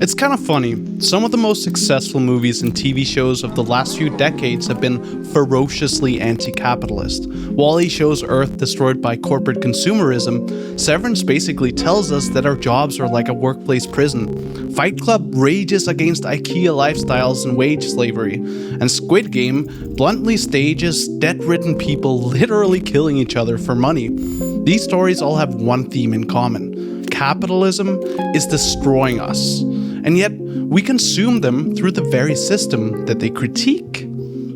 It's kind of funny. Some of the most successful movies and TV shows of the last few decades have been ferociously anti-capitalist. WALL-E shows Earth destroyed by corporate consumerism. Severance basically tells us that our jobs are like a workplace prison. Fight Club rages against IKEA lifestyles and wage slavery. And Squid Game bluntly stages debt-ridden people literally killing each other for money. These stories all have one theme in common. Capitalism is destroying us. And yet, we consume them through the very system that they critique.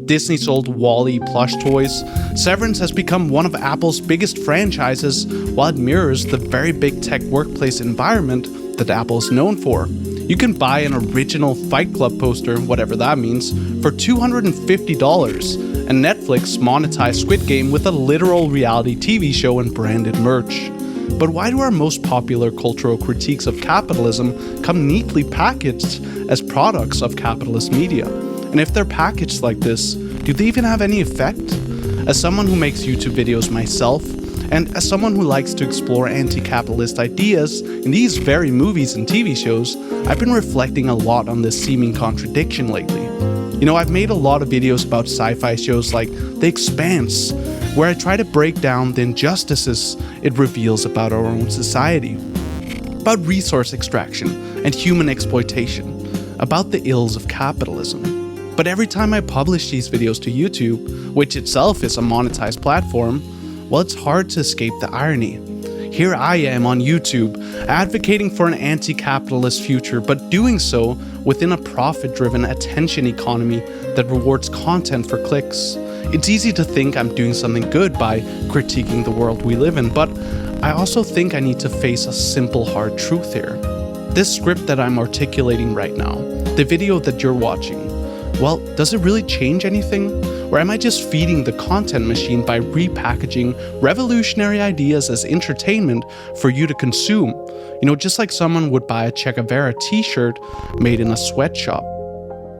Disney sold WALL-E plush toys. Severance has become one of Apple's biggest franchises, while it mirrors the very big tech workplace environment that Apple is known for. You can buy an original Fight Club poster, whatever that means, for $250, and Netflix monetized Squid Game with a literal reality TV show and branded merch. But why do our most popular cultural critiques of capitalism come neatly packaged as products of capitalist media? And if they're packaged like this, do they even have any effect? As someone who makes YouTube videos myself, and as someone who likes to explore anti-capitalist ideas in these very movies and TV shows, I've been reflecting a lot on this seeming contradiction lately. I've made a lot of videos about sci-fi shows like The Expanse, where I try to break down the injustices it reveals about our own society, about resource extraction and human exploitation, about the ills of capitalism. But every time I publish these videos to YouTube, which itself is a monetized platform, well, it's hard to escape the irony. Here I am on YouTube, advocating for an anti-capitalist future, but doing so within a profit-driven attention economy that rewards content for clicks. It's easy to think I'm doing something good by critiquing the world we live in, but I also think I need to face a simple hard truth here. This script that I'm articulating right now, the video that you're watching, well, does it really change anything? Or am I just feeding the content machine by repackaging revolutionary ideas as entertainment for you to consume? Just like someone would buy a Che Guevara t-shirt made in a sweatshop.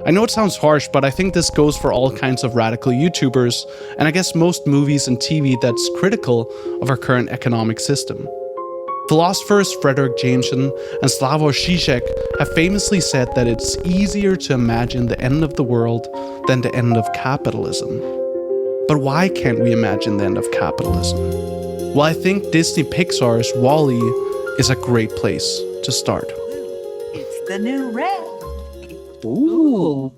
I know it sounds harsh, but I think this goes for all kinds of radical YouTubers, and I guess most movies and TV that's critical of our current economic system. Philosophers Frederick Jameson and Slavoj Žižek have famously said that it's easier to imagine the end of the world than the end of capitalism. But why can't we imagine the end of capitalism? Well, I think Disney Pixar's WALL-E is a great place to start. It's the new red. Ooh.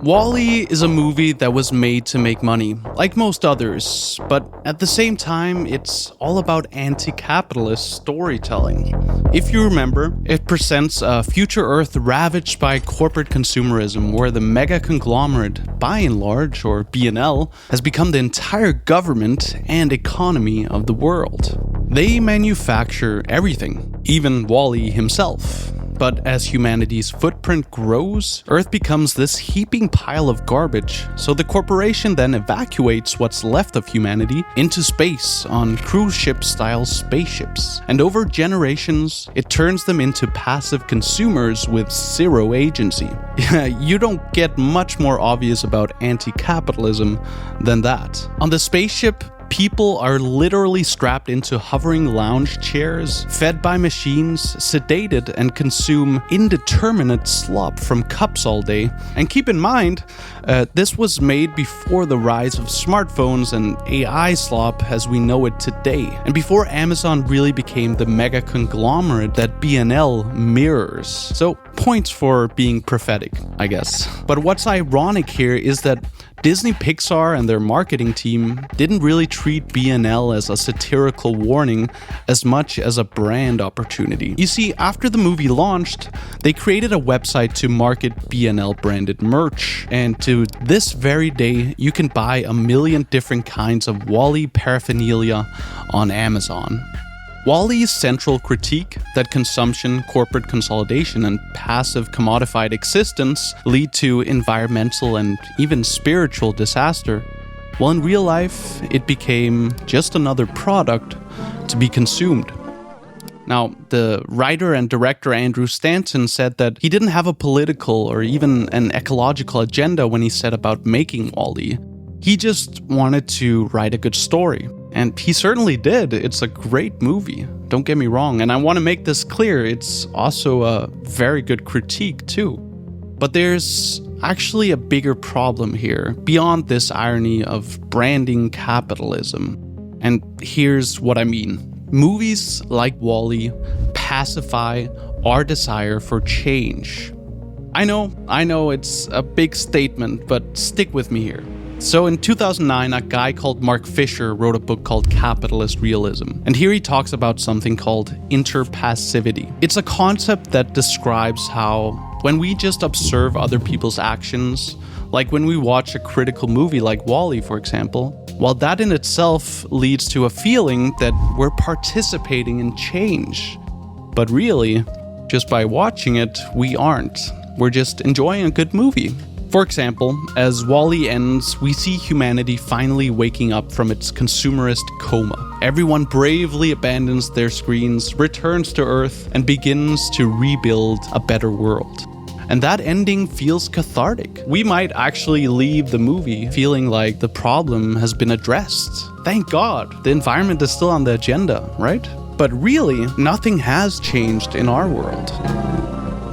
WALL-E is a movie that was made to make money, like most others, but at the same time, it's all about anti-capitalist storytelling. If you remember, it presents a future Earth ravaged by corporate consumerism, where the mega conglomerate, by and large, or B&L, has become the entire government and economy of the world. They manufacture everything, even WALL-E himself. But as humanity's footprint grows, Earth becomes this heaping pile of garbage, so the corporation then evacuates what's left of humanity into space on cruise ship-style spaceships. And over generations, it turns them into passive consumers with zero agency. You don't get much more obvious about anti-capitalism than that. On the spaceship, people are literally strapped into hovering lounge chairs, fed by machines, sedated, and consume indeterminate slop from cups all day. And keep in mind, this was made before the rise of smartphones and AI slop as we know it today, and before Amazon really became the mega conglomerate that B&L mirrors. So, points for being prophetic, I guess. But what's ironic here is that Disney Pixar and their marketing team didn't really treat B&L as a satirical warning as much as a brand opportunity. You see, after the movie launched, they created a website to market B&L branded merch, and to this very day, you can buy 1 million different kinds of WALL-E paraphernalia on Amazon. WALL-E's central critique that consumption, corporate consolidation, and passive commodified existence lead to environmental and even spiritual disaster, well, in real life, it became just another product to be consumed. Now, the writer and director Andrew Stanton said that he didn't have a political or even an ecological agenda when he set about making WALL-E. He just wanted to write a good story. And he certainly did. It's a great movie. Don't get me wrong. And I want to make this clear. It's also a very good critique too. But there's actually a bigger problem here, beyond this irony of branding capitalism. And here's what I mean. Movies like WALL-E pacify our desire for change. I know it's a big statement, but stick with me here. So in 2009, a guy called Mark Fisher wrote a book called Capitalist Realism. And here he talks about something called interpassivity. It's a concept that describes how when we just observe other people's actions, like when we watch a critical movie like WALL-E, for example, while that in itself leads to a feeling that we're participating in change. But really, just by watching it, we aren't. We're just enjoying a good movie. For example, as WALL-E ends, we see humanity finally waking up from its consumerist coma. Everyone bravely abandons their screens, returns to Earth, and begins to rebuild a better world. And that ending feels cathartic. We might actually leave the movie feeling like the problem has been addressed. Thank God, the environment is still on the agenda, right? But really, nothing has changed in our world.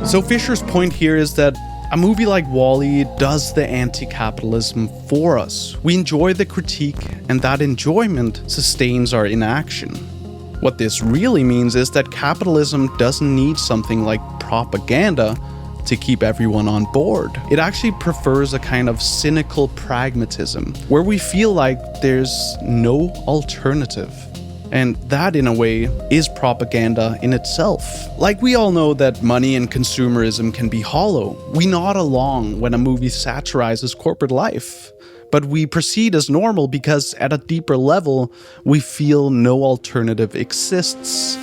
So Fisher's point here is that a movie like WALL-E does the anti-capitalism for us. We enjoy the critique, and that enjoyment sustains our inaction. What this really means is that capitalism doesn't need something like propaganda to keep everyone on board. It actually prefers a kind of cynical pragmatism, where we feel like there's no alternative. And that, in a way, is propaganda in itself. Like, we all know that money and consumerism can be hollow. We nod along when a movie satirizes corporate life. But we proceed as normal because at a deeper level, we feel no alternative exists.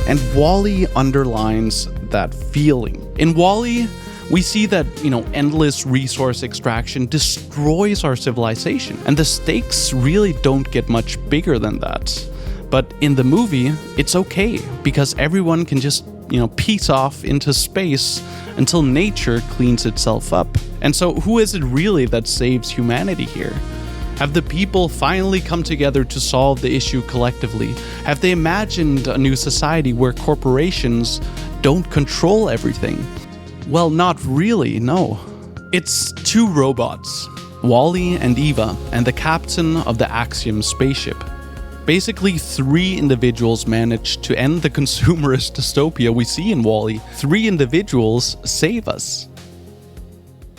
And WALL-E underlines that feeling. In WALL-E, we see that, endless resource extraction destroys our civilization. And the stakes really don't get much bigger than that. But in the movie, it's okay, because everyone can just, peace off into space until nature cleans itself up. And so who is it really that saves humanity here? Have the people finally come together to solve the issue collectively? Have they imagined a new society where corporations don't control everything? Well, not really, no. It's two robots, WALL-E and Eva, and the captain of the Axiom spaceship. Basically, three individuals managed to end the consumerist dystopia we see in WALL-E. Three individuals save us.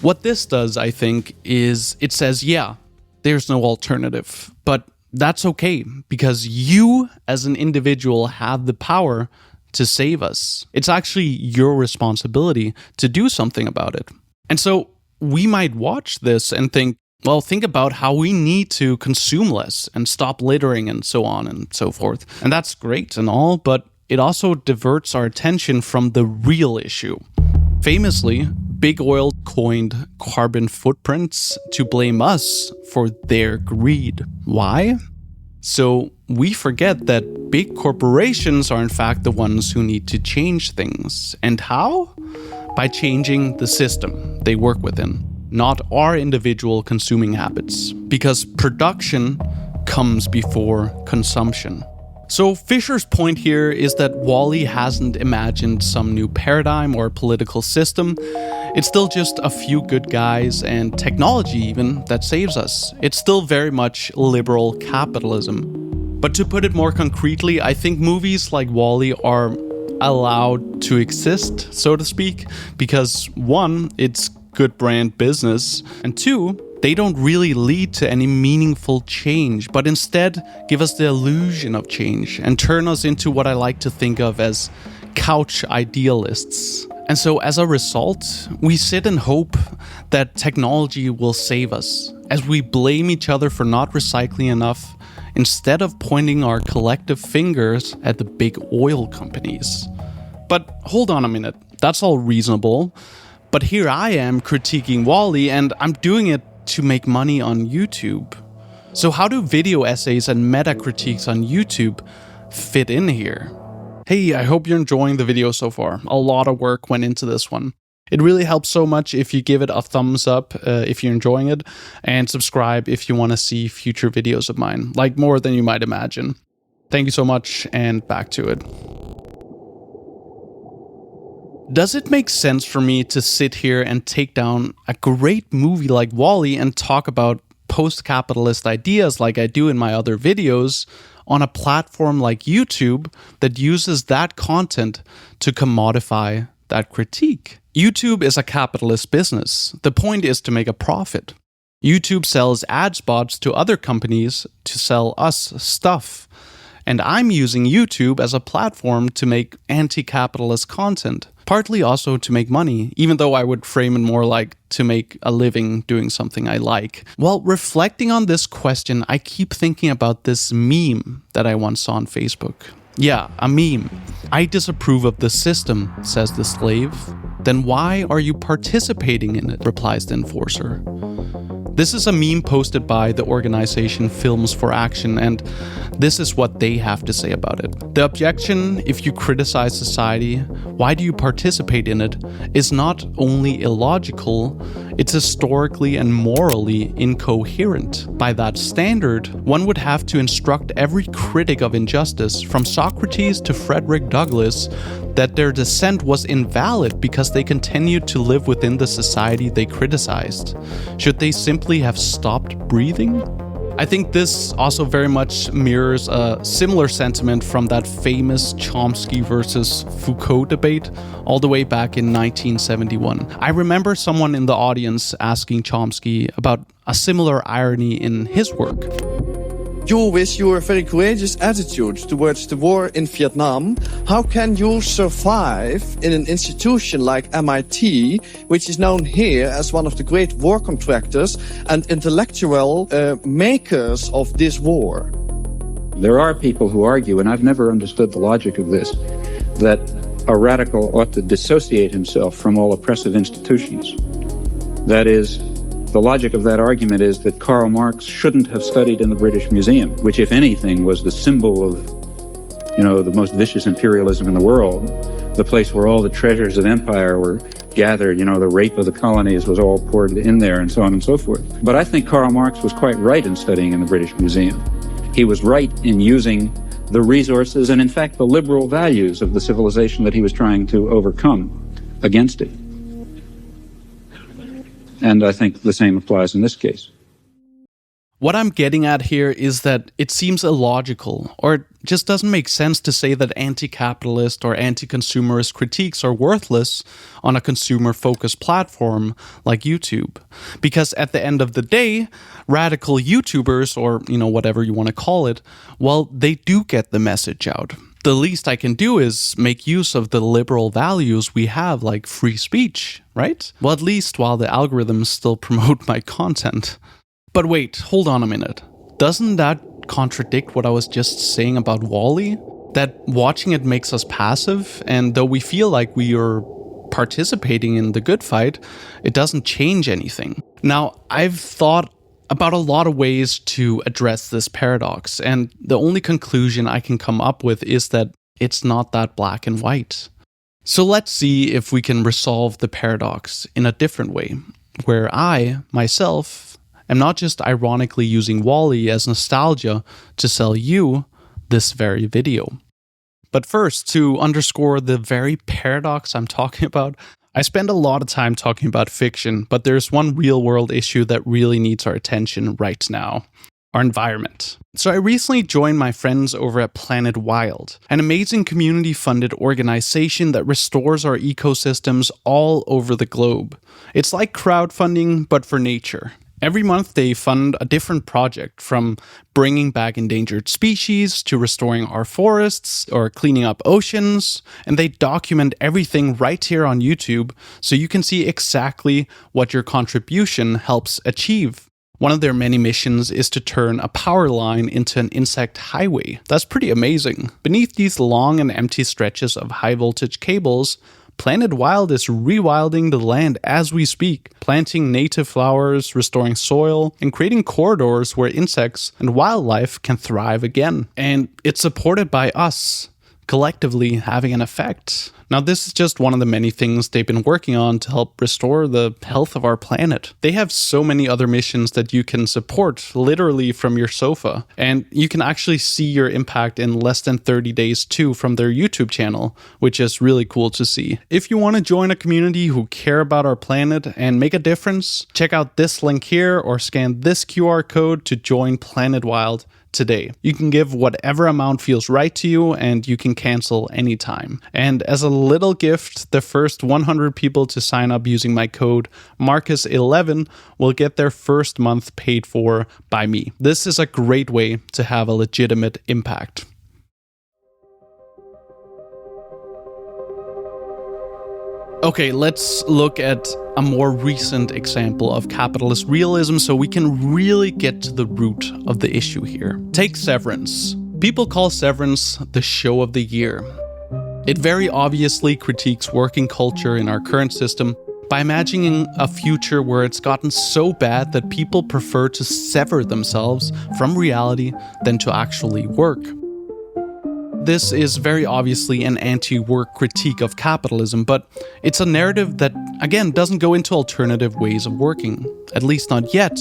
What this does, I think, is it says, yeah, there's no alternative. But that's okay, because you as an individual have the power to save us. It's actually your responsibility to do something about it. And so we might watch this and think, well, think about how we need to consume less and stop littering and so on and so forth. And that's great and all, but it also diverts our attention from the real issue. Famously, Big Oil coined carbon footprints to blame us for their greed. Why? So we forget that big corporations are in fact the ones who need to change things. And how? By changing the system they work within, not our individual consuming habits, because production comes before consumption. So Fisher's point here is that WALL-E hasn't imagined some new paradigm or political system. It's still just a few good guys and technology even that saves us. It's still very much liberal capitalism. But to put it more concretely, I think movies like WALL-E are allowed to exist, so to speak, because one, it's good brand business, and two, they don't really lead to any meaningful change, but instead give us the illusion of change and turn us into what I like to think of as couch idealists. And so as a result, we sit and hope that technology will save us, as we blame each other for not recycling enough, instead of pointing our collective fingers at the big oil companies. But hold on a minute, that's all reasonable. But here I am critiquing WALL-E, and I'm doing it to make money on YouTube. So how do video essays and meta critiques on YouTube fit in here? Hey, I hope you're enjoying the video so far. A lot of work went into this one. It really helps so much if you give it a thumbs up if you're enjoying it, and subscribe if you want to see future videos of mine, like more than you might imagine. Thank you so much, and back to it. Does it make sense for me to sit here and take down a great movie like WALL-E and talk about post-capitalist ideas like I do in my other videos on a platform like YouTube that uses that content to commodify that critique? YouTube is a capitalist business. The point is to make a profit. YouTube sells ad spots to other companies to sell us stuff. And I'm using YouTube as a platform to make anti-capitalist content, partly also to make money, even though I would frame it more like to make a living doing something I like. While reflecting on this question, I keep thinking about this meme that I once saw on Facebook. Yeah, a meme. I disapprove of the system, says the slave. Then why are you participating in it, replies the enforcer. This is a meme posted by the organization Films for Action, and this is what they have to say about it. The objection, if you criticize society, why do you participate in it, is not only illogical, it's historically and morally incoherent. By that standard, one would have to instruct every critic of injustice, from Socrates to Frederick Douglass, that their dissent was invalid because they continued to live within the society they criticized. Should they simply have stopped breathing? I think this also very much mirrors a similar sentiment from that famous Chomsky versus Foucault debate all the way back in 1971. I remember someone in the audience asking Chomsky about a similar irony in his work. You, with your very courageous attitude towards the war in Vietnam, how can you survive in an institution like MIT, which is known here as one of the great war contractors and intellectual makers of this war? There are people who argue, and I've never understood the logic of this, that a radical ought to dissociate himself from all oppressive institutions. That is, the logic of that argument is that Karl Marx shouldn't have studied in the British Museum, which, if anything, was the symbol of, the most vicious imperialism in the world, the place where all the treasures of empire were gathered, the rape of the colonies was all poured in there, and so on and so forth. But I think Karl Marx was quite right in studying in the British Museum. He was right in using the resources and, in fact, the liberal values of the civilization that he was trying to overcome against it. And I think the same applies in this case. What I'm getting at here is that it seems illogical, or it just doesn't make sense to say that anti-capitalist or anti-consumerist critiques are worthless on a consumer-focused platform like YouTube. Because at the end of the day, radical YouTubers, or whatever you want to call it, well, they do get the message out. The least I can do is make use of the liberal values we have, like free speech, right? Well, at least while the algorithms still promote my content. But wait, hold on a minute. Doesn't that contradict what I was just saying about WALL-E? That watching it makes us passive, and though we feel like we are participating in the good fight, it doesn't change anything. Now, I've thought about a lot of ways to address this paradox, and the only conclusion I can come up with is that it's not that black and white. So let's see if we can resolve the paradox in a different way, where I, myself, am not just ironically using WALL-E as nostalgia to sell you this very video. But first, to underscore the very paradox I'm talking about, I spend a lot of time talking about fiction, but there's one real-world issue that really needs our attention right now. Our environment. So I recently joined my friends over at Planet Wild, an amazing community-funded organization that restores our ecosystems all over the globe. It's like crowdfunding, but for nature. Every month they fund a different project, from bringing back endangered species to restoring our forests or cleaning up oceans, and they document everything right here on YouTube so you can see exactly what your contribution helps achieve. One of their many missions is to turn a power line into an insect highway. That's pretty amazing. Beneath these long and empty stretches of high voltage cables, Planet Wild is rewilding the land as we speak, planting native flowers, restoring soil, and creating corridors where insects and wildlife can thrive again. And it's supported by us, collectively having an effect. Now, this is just one of the many things they've been working on to help restore the health of our planet. They have so many other missions that you can support literally from your sofa, and you can actually see your impact in less than 30 days too from their YouTube channel, which is really cool to see. If you want to join a community who care about our planet and make a difference, check out this link here or scan this QR code to join Planet Wild today. You can give whatever amount feels right to you, and you can cancel anytime. And as a little gift, the first 100 people to sign up using my code Marcus11 will get their first month paid for by me. This is a great way to have a legitimate impact. Okay, let's look at a more recent example of capitalist realism so we can really get to the root of the issue here. Take Severance. People call Severance the show of the year. It very obviously critiques working culture in our current system by imagining a future where it's gotten so bad that people prefer to sever themselves from reality than to actually work. This is very obviously an anti-work critique of capitalism, but it's a narrative that, again, doesn't go into alternative ways of working, at least not yet,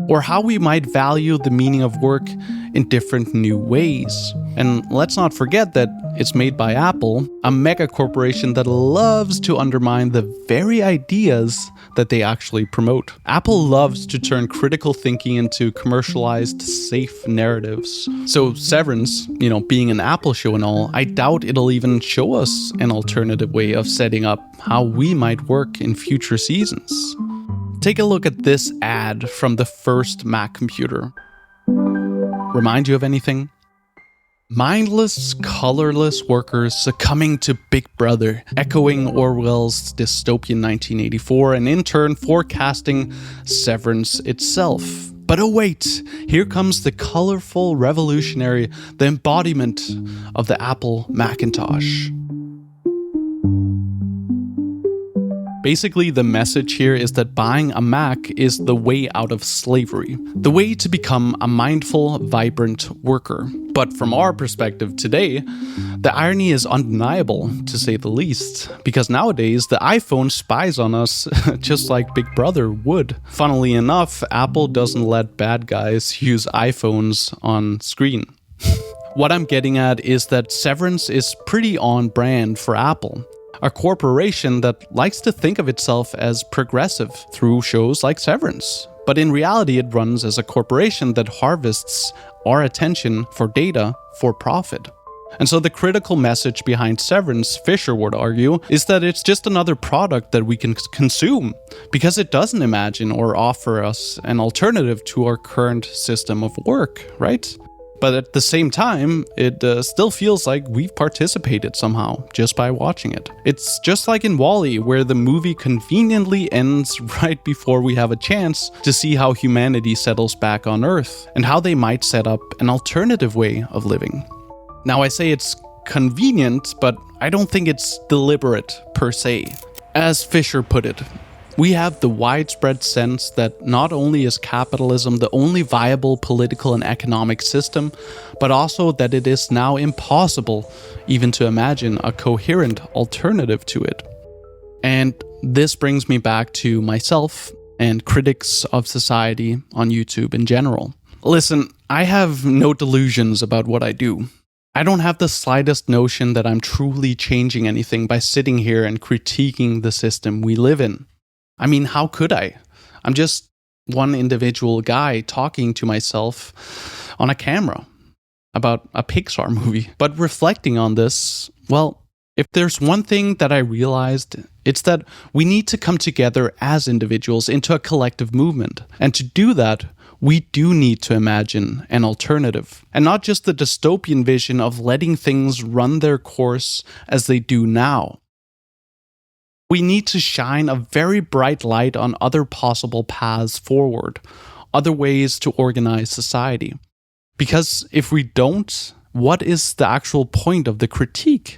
or how we might value the meaning of work in different new ways. And let's not forget that it's made by Apple, a mega corporation that loves to undermine the very ideas that they actually promote. Apple loves to turn critical thinking into commercialized, safe narratives. So Severance, being an Apple show and all, I doubt it'll even show us an alternative way of setting up how we might work in future seasons. Take a look at this ad from the first Mac computer. Remind you of anything? Mindless, colorless workers succumbing to Big Brother, echoing Orwell's dystopian 1984 and in turn forecasting Severance itself. But oh wait, here comes the colorful revolutionary, the embodiment of the Apple Macintosh. Basically, the message here is that buying a Mac is the way out of slavery, the way to become a mindful, vibrant worker. But from our perspective today, the irony is undeniable, to say the least, because nowadays the iPhone spies on us just like Big Brother would. Funnily enough, Apple doesn't let bad guys use iPhones on screen. What I'm getting at is that Severance is pretty on brand for Apple. A corporation that likes to think of itself as progressive through shows like Severance. But in reality, it runs as a corporation that harvests our attention for data for profit. And so the critical message behind Severance, Fisher would argue, is that it's just another product that we can consume because it doesn't imagine or offer us an alternative to our current system of work, right? But at the same time, it still feels like we've participated somehow just by watching it. It's just like in WALL-E, where the movie conveniently ends right before we have a chance to see how humanity settles back on Earth and how they might set up an alternative way of living. Now, I say it's convenient, but I don't think it's deliberate per se. As Fisher put it, we have the widespread sense that not only is capitalism the only viable political and economic system, but also that it is now impossible even to imagine a coherent alternative to it. And this brings me back to myself and critics of society on YouTube in general. Listen, I have no delusions about what I do. I don't have the slightest notion that I'm truly changing anything by sitting here and critiquing the system we live in. I mean, how could I? I'm just one individual guy talking to myself on a camera about a Pixar movie. But reflecting on this, well, if there's one thing that I realized, it's that we need to come together as individuals into a collective movement. And to do that, we do need to imagine an alternative. And not just the dystopian vision of letting things run their course as they do now. We need to shine a very bright light on other possible paths forward, other ways to organize society. Because if we don't, what is the actual point of the critique?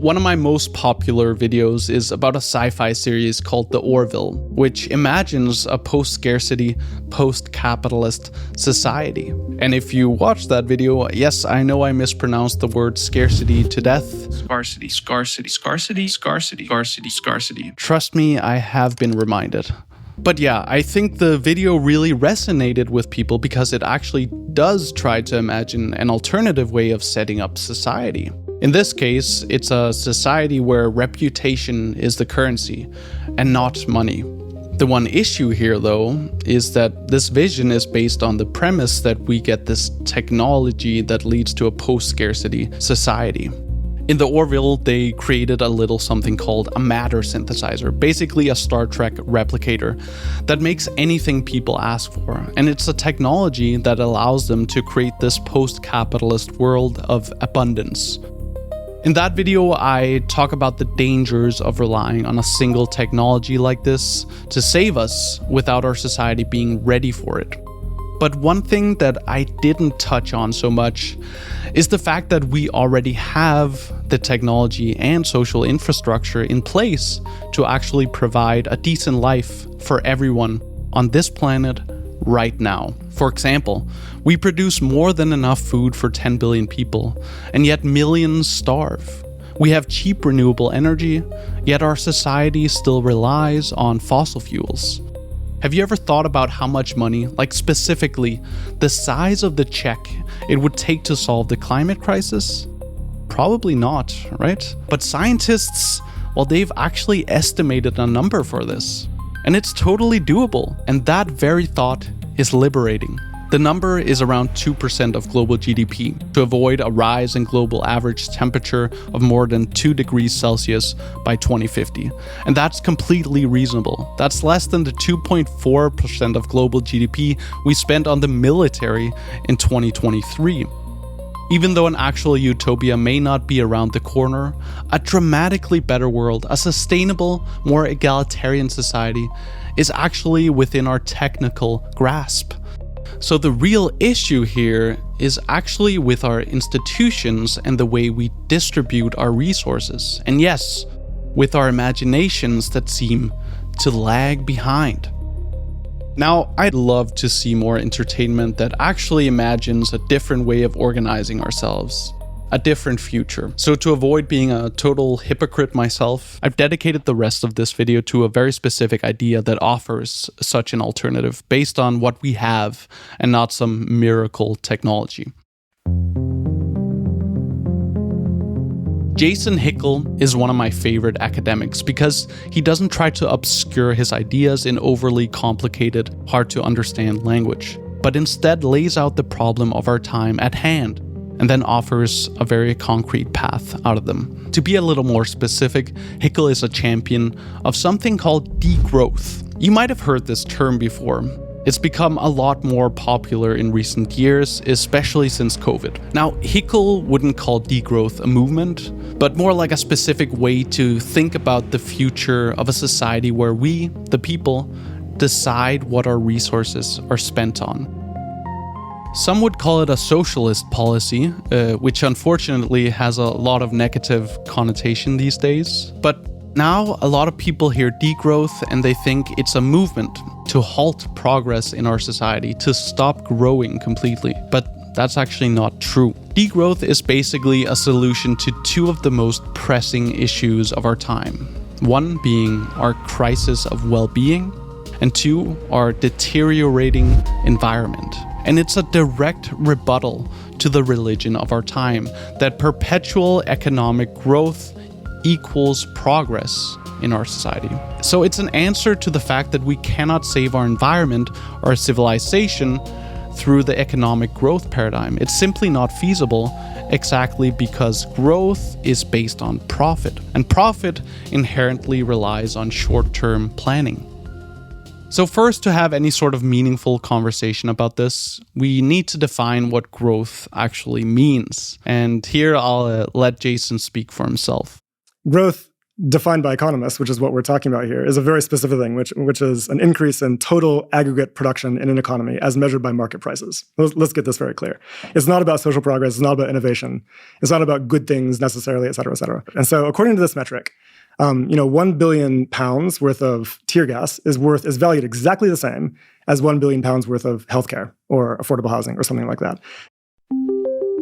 One of my most popular videos is about a sci-fi series called The Orville, which imagines a post-scarcity, post-capitalist society. And if you watched that video, yes, I know I mispronounced the word scarcity to death. Scarcity, scarcity, scarcity, scarcity, scarcity, scarcity. Trust me, I have been reminded. But yeah, I think the video really resonated with people because it actually does try to imagine an alternative way of setting up society. In this case, it's a society where reputation is the currency and not money. The one issue here, though, is that this vision is based on the premise that we get this technology that leads to a post-scarcity society. In the Orville, they created a little something called a matter synthesizer, basically a Star Trek replicator that makes anything people ask for. And it's a technology that allows them to create this post-capitalist world of abundance. In that video, I talk about the dangers of relying on a single technology like this to save us without our society being ready for it. But one thing that I didn't touch on so much is the fact that we already have the technology and social infrastructure in place to actually provide a decent life for everyone on this planet right now. For example, we produce more than enough food for 10 billion people, and yet millions starve. We have cheap renewable energy, yet our society still relies on fossil fuels. Have you ever thought about how much money, like specifically the size of the check it would take to solve the climate crisis? Probably not, right? But scientists, well, they've actually estimated a number for this. And it's totally doable, and that very thought is liberating. The number is around 2% of global GDP to avoid a rise in global average temperature of more than 2 degrees Celsius by 2050. And that's completely reasonable. That's less than the 2.4% of global GDP we spent on the military in 2023. Even though an actual utopia may not be around the corner, a dramatically better world, a sustainable, more egalitarian society, is actually within our technical grasp. So the real issue here is actually with our institutions and the way we distribute our resources. And yes, with our imaginations that seem to lag behind. Now, I'd love to see more entertainment that actually imagines a different way of organizing ourselves, a different future. So to avoid being a total hypocrite myself, I've dedicated the rest of this video to a very specific idea that offers such an alternative based on what we have and not some miracle technology. Jason Hickel is one of my favorite academics because he doesn't try to obscure his ideas in overly complicated, hard to understand language, but instead lays out the problem of our time at hand and then offers a very concrete path out of them. To be a little more specific, Hickel is a champion of something called degrowth. You might have heard this term before. It's become a lot more popular in recent years, especially since COVID. Now, Hickel wouldn't call degrowth a movement, but more like a specific way to think about the future of a society where we, the people, decide what our resources are spent on. Some would call it a socialist policy, which unfortunately has a lot of negative connotation these days. But now a lot of people hear degrowth and they think it's a movement to halt progress in our society, to stop growing completely. But that's actually not true. Degrowth is basically a solution to two of the most pressing issues of our time. One being our crisis of well-being, and two, our deteriorating environment. And it's a direct rebuttal to the religion of our time that perpetual economic growth equals progress in our society. So it's an answer to the fact that we cannot save our environment or our civilization through the economic growth paradigm. It's simply not feasible, exactly because growth is based on profit, and profit inherently relies on short-term planning. So first, to have any sort of meaningful conversation about this, we need to define what growth actually means. And here I'll let Jason speak for himself. Growth, defined by economists, which is what we're talking about here, is a very specific thing, which is an increase in total aggregate production in an economy as measured by market prices. Let's get this very clear. It's not about social progress. It's not about innovation. It's not about good things necessarily, et cetera, et cetera. And so according to this metric, 1 billion pounds worth of tear gas is valued exactly the same as 1 billion pounds worth of healthcare or affordable housing or something like that.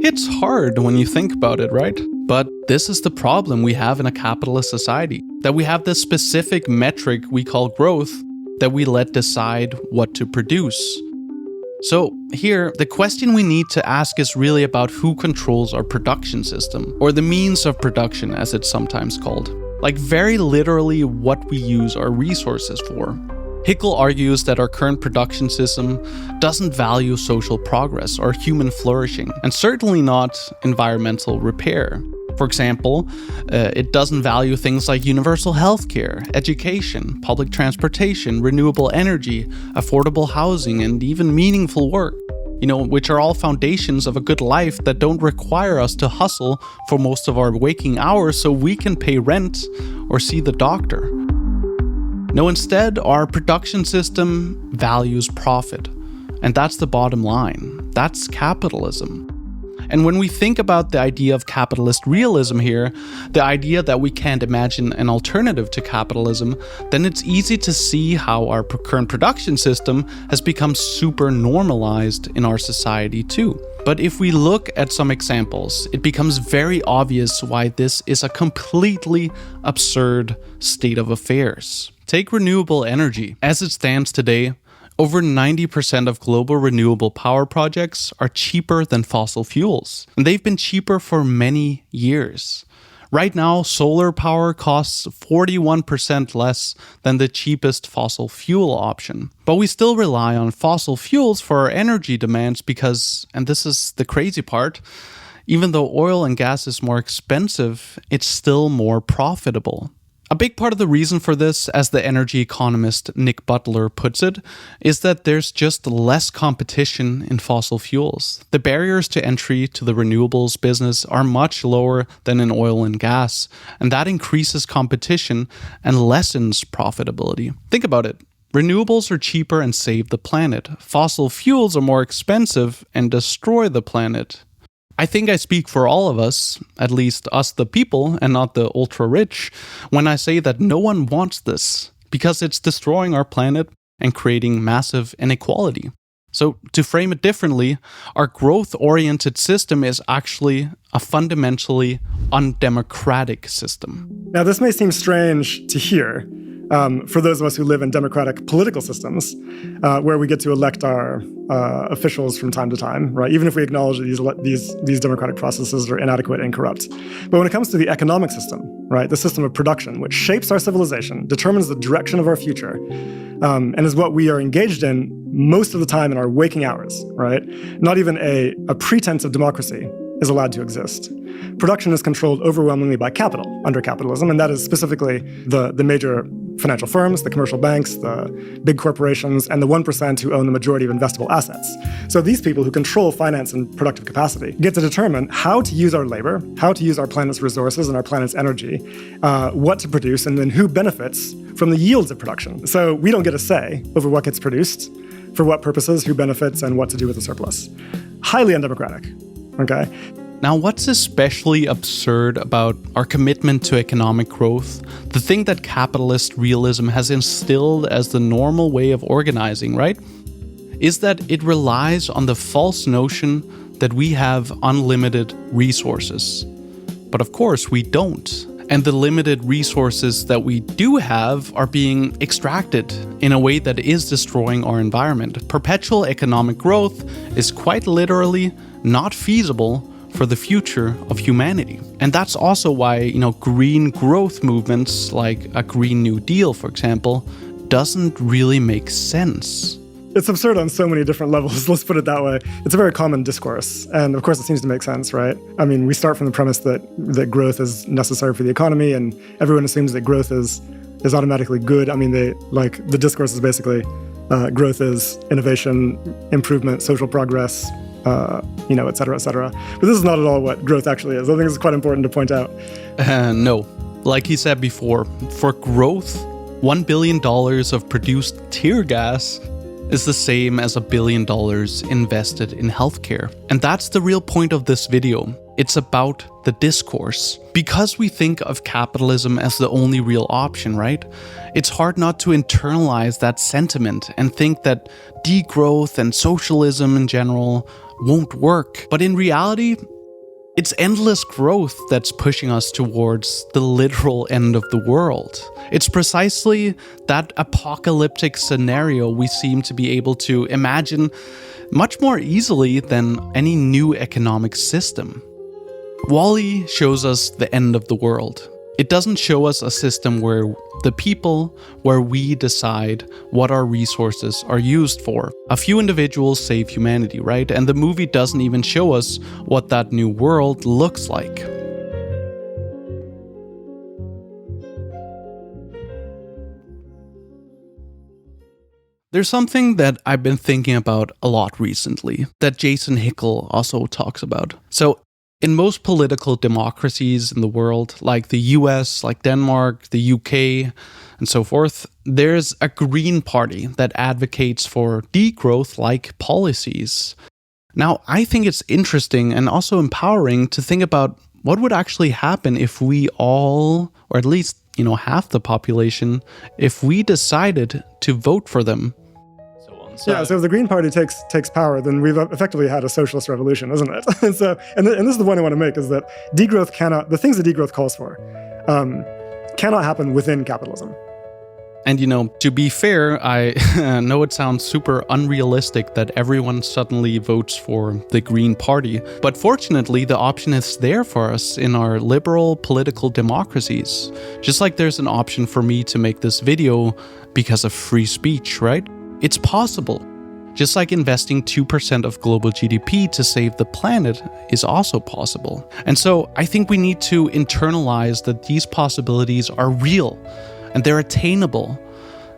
It's hard when you think about it, right? But this is the problem we have in a capitalist society, that we have this specific metric we call growth that we let decide what to produce. So here, the question we need to ask is really about who controls our production system, or the means of production as it's sometimes called. Like very literally what we use our resources for. Hickel argues that our current production system doesn't value social progress or human flourishing, and certainly not environmental repair. For example, it doesn't value things like universal healthcare, education, public transportation, renewable energy, affordable housing, and even meaningful work, which are all foundations of a good life that don't require us to hustle for most of our waking hours so we can pay rent or see the doctor. No, instead, our production system values profit. And that's the bottom line. That's capitalism. And when we think about the idea of capitalist realism here, the idea that we can't imagine an alternative to capitalism, then it's easy to see how our current production system has become super normalized in our society too. But if we look at some examples, it becomes very obvious why this is a completely absurd state of affairs. Take renewable energy. As it stands today, over 90% of global renewable power projects are cheaper than fossil fuels, and they've been cheaper for many years. Right now, solar power costs 41% less than the cheapest fossil fuel option. But we still rely on fossil fuels for our energy demands because, and this is the crazy part, even though oil and gas is more expensive, it's still more profitable. A big part of the reason for this, as the energy economist Nick Butler puts it, is that there's just less competition in fossil fuels. The barriers to entry to the renewables business are much lower than in oil and gas, and that increases competition and lessens profitability. Think about it. Renewables are cheaper and save the planet. Fossil fuels are more expensive and destroy the planet. I think I speak for all of us, at least us the people and not the ultra-rich, when I say that no one wants this, because it's destroying our planet and creating massive inequality. So to frame it differently, our growth-oriented system is actually a fundamentally undemocratic system. Now, this may seem strange to hear for those of us who live in democratic political systems, where we get to elect our officials from time to time, right? Even if we acknowledge that these democratic processes are inadequate and corrupt. But when it comes to the economic system, right, the system of production, which shapes our civilization, determines the direction of our future, and is what we are engaged in most of the time in our waking hours, right? Not even a pretense of democracy is allowed to exist. Production is controlled overwhelmingly by capital under capitalism, and that is specifically the major financial firms, the commercial banks, the big corporations, and the 1% who own the majority of investable assets. So these people who control finance and productive capacity get to determine how to use our labor, how to use our planet's resources and our planet's energy, what to produce, and then who benefits from the yields of production. So we don't get a say over what gets produced, for what purposes, who benefits, and what to do with the surplus. Highly undemocratic. Okay. Now, what's especially absurd about our commitment to economic growth, the thing that capitalist realism has instilled as the normal way of organizing, right, is that it relies on the false notion that we have unlimited resources. But of course, we don't. And the limited resources that we do have are being extracted in a way that is destroying our environment. Perpetual economic growth is quite literally not feasible for the future of humanity. And that's also why, green growth movements like a Green New Deal, for example, doesn't really make sense. It's absurd on so many different levels, let's put it that way. It's a very common discourse, and of course it seems to make sense, right? I mean, we start from the premise that growth is necessary for the economy, and everyone assumes that growth is automatically good. I mean, the discourse is basically growth is innovation, improvement, social progress, et cetera, et cetera. But this is not at all what growth actually is. I think it's quite important to point out. No. Like he said before, for growth, $1 billion of produced tear gas is the same as $1 billion invested in healthcare. And that's the real point of this video. It's about the discourse. Because we think of capitalism as the only real option, right? It's hard not to internalize that sentiment and think that degrowth and socialism in general won't work. But in reality, it's endless growth that's pushing us towards the literal end of the world. It's precisely that apocalyptic scenario we seem to be able to imagine much more easily than any new economic system. WALL-E shows us the end of the world. It doesn't show us a system where we decide what our resources are used for. A few individuals save humanity, right? And the movie doesn't even show us what that new world looks like. There's something that I've been thinking about a lot recently that Jason Hickel also talks about. So, in most political democracies in the world, like the US, like Denmark, the UK, and so forth, there's a Green Party that advocates for degrowth-like policies. Now, I think it's interesting and also empowering to think about what would actually happen if we all, or at least, half the population, if we decided to vote for them. So if the Green Party takes power, then we've effectively had a socialist revolution, isn't it? and this is the point I want to make, is that the things that degrowth calls for cannot happen within capitalism. And to be fair, I know it sounds super unrealistic that everyone suddenly votes for the Green Party, but fortunately the option is there for us in our liberal political democracies. Just like there's an option for me to make this video because of free speech, right? It's possible. Just like investing 2% of global GDP to save the planet is also possible. And so I think we need to internalize that these possibilities are real and they're attainable.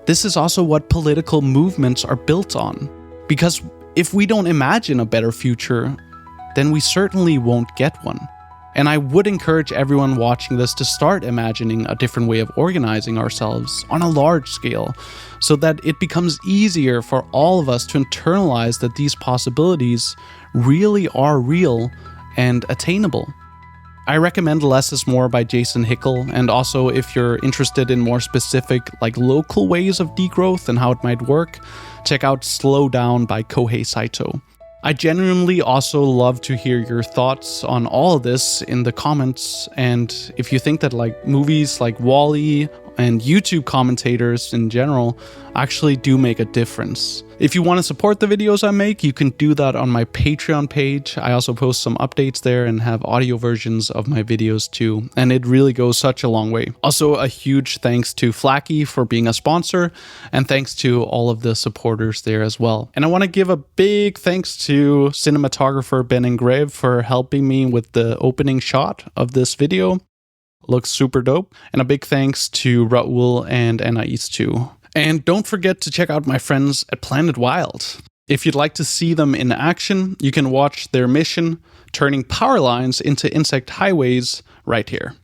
This is also what political movements are built on. Because if we don't imagine a better future, then we certainly won't get one. And I would encourage everyone watching this to start imagining a different way of organizing ourselves on a large scale, so that it becomes easier for all of us to internalize that these possibilities really are real and attainable. I recommend Less is More by Jason Hickel, and also if you're interested in more specific, local ways of degrowth and how it might work, check out Slow Down by Kohei Saito. I genuinely also love to hear your thoughts on all of this in the comments, and if you think that movies like WALL-E and YouTube commentators in general actually do make a difference. If you want to support the videos I make, you can do that on my Patreon page. I also post some updates there and have audio versions of my videos too, and it really goes such a long way. Also, a huge thanks to Flaky for being a sponsor, and thanks to all of the supporters there as well. And I want to give a big thanks to cinematographer Ben Engrave for helping me with the opening shot of this video. Looks super dope. And a big thanks to Raul and Anais too. And don't forget to check out my friends at Planet Wild. If you'd like to see them in action, you can watch their mission, turning power lines into insect highways, right here.